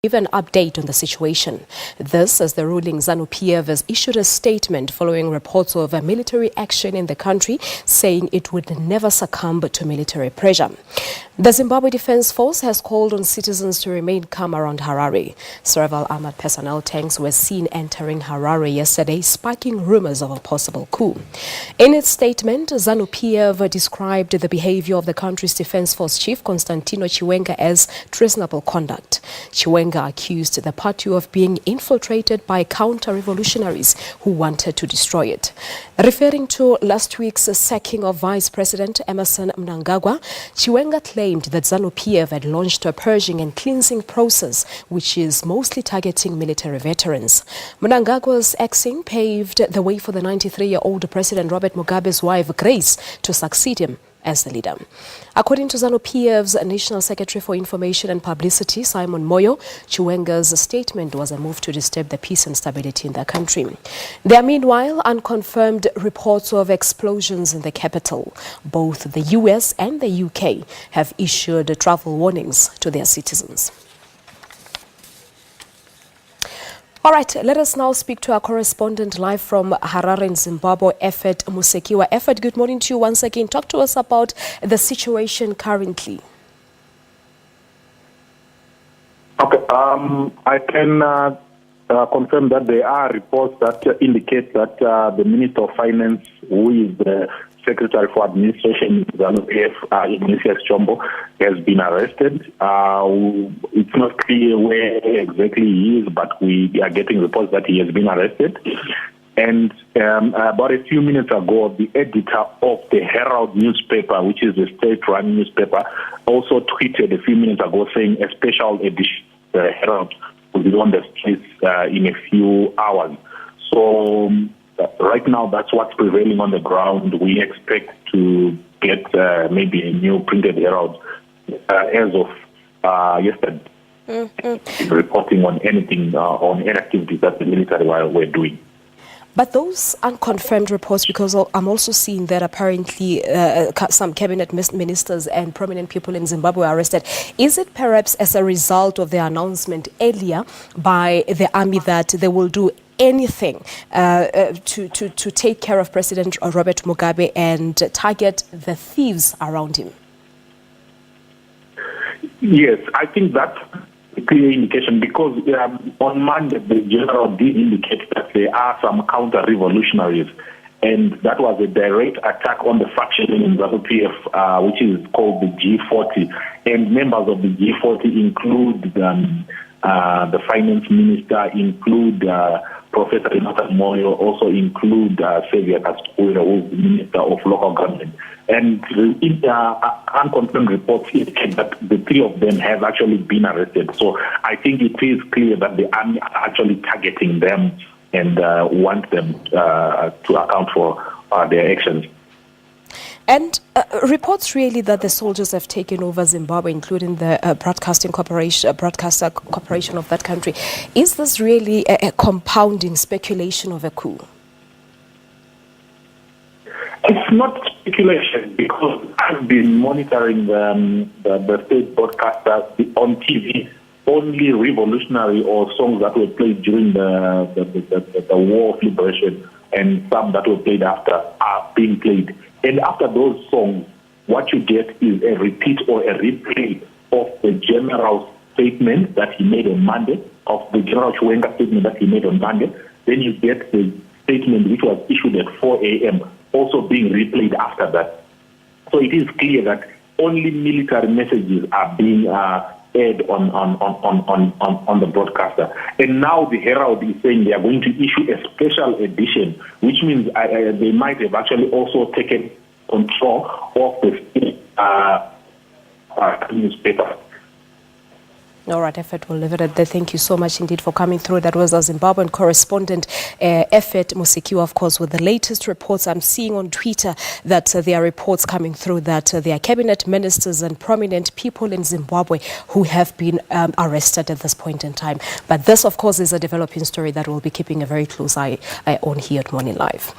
Give an update on the situation. This as the ruling ZANU-PF has issued a statement following reports of a military action in the country, saying it would never succumb to military pressure. The Zimbabwe Defense Force has called on citizens to remain calm around Harare. Several armored personnel tanks were seen entering Harare yesterday, sparking rumors of a possible coup. In its statement, ZANU-PF described the behavior of the country's Defense Force Chief, Constantino Chiwenga, as treasonable conduct. Chiwenga accused the party of being infiltrated by counter-revolutionaries who wanted to destroy it. Referring to last week's sacking of Vice President Emmerson Mnangagwa, Chiwenga claimed that ZANU-PF had launched a purging and cleansing process, which is mostly targeting military veterans. Mnangagwa's axing paved the way for the 93-year-old President Robert Mugabe's wife, Grace, to succeed him as the leader. According to ZANU-PF's National Secretary for Information and Publicity, Simon Moyo, Chiwenga's statement was a move to disturb the peace and stability in the country. There are meanwhile unconfirmed reports of explosions in the capital. Both the US and the UK have issued travel warnings to their citizens. All right, let us now speak to our correspondent live from Harare in Zimbabwe, Effet Musekiwa. Effet, good morning to you once again. Talk to us about the situation currently. Okay, I can confirm that there are reports that indicate that the Minister of Finance, who is the Secretary for Administration, ZANU-PF, Ignatius Chombo, has been arrested. It's not clear where exactly he is, but we are getting reports that he has been arrested. And about a few minutes ago, the editor of the Herald newspaper, which is the state-run newspaper, also tweeted a few minutes ago saying a special edition of the Herald will be on the streets in a few hours. So right now, that's what's prevailing on the ground. We expect to get maybe a new printed Herald as of yesterday, reporting on anything, on any activities that the military were doing. But those unconfirmed reports, because I'm also seeing that apparently some cabinet ministers and prominent people in Zimbabwe are arrested. Is it perhaps as a result of the announcement earlier by the army that they will do anything to take care of President Robert Mugabe and target the thieves around him? Yes, I think that's a clear indication, because on Monday the general did indicate that there are some counter-revolutionaries, and that was a direct attack on the faction in ZANU-PF, which is called the G40. And members of the G40 include the finance minister, include Professor Renata Moyo, also include Xavier Kaspuira, who is the Minister of Local Government. And unconfirmed reports indicate that the three of them have actually been arrested. So I think it is clear that the army are actually targeting them and want them to account for their actions. And reports really that the soldiers have taken over Zimbabwe, including the broadcaster corporation of that country. Is this really a compounding speculation of a coup? It's not speculation, because I've been monitoring the state broadcaster on TV. Only revolutionary or songs that were played during the War of Liberation and some that were played after are being played. And after those songs, what you get is a repeat or a replay of the general statement that he made on Monday, of the General Chiwenga statement that he made on Monday. Then you get the statement which was issued at 4 a.m. also being replayed after that. So it is clear that only military messages are being aired on the broadcaster. And now the Herald is saying they are going to issue a special edition, which means they might have actually also taken control of the newspaper. All right, Effet, we'll leave it at that. Thank you so much indeed for coming through. That was our Zimbabwean correspondent, Effet Musekiwa, of course, with the latest reports. I'm seeing on Twitter that there are reports coming through that there are cabinet ministers and prominent people in Zimbabwe who have been arrested at this point in time. But this, of course, is a developing story that we'll be keeping a very close eye on here at Morning Live.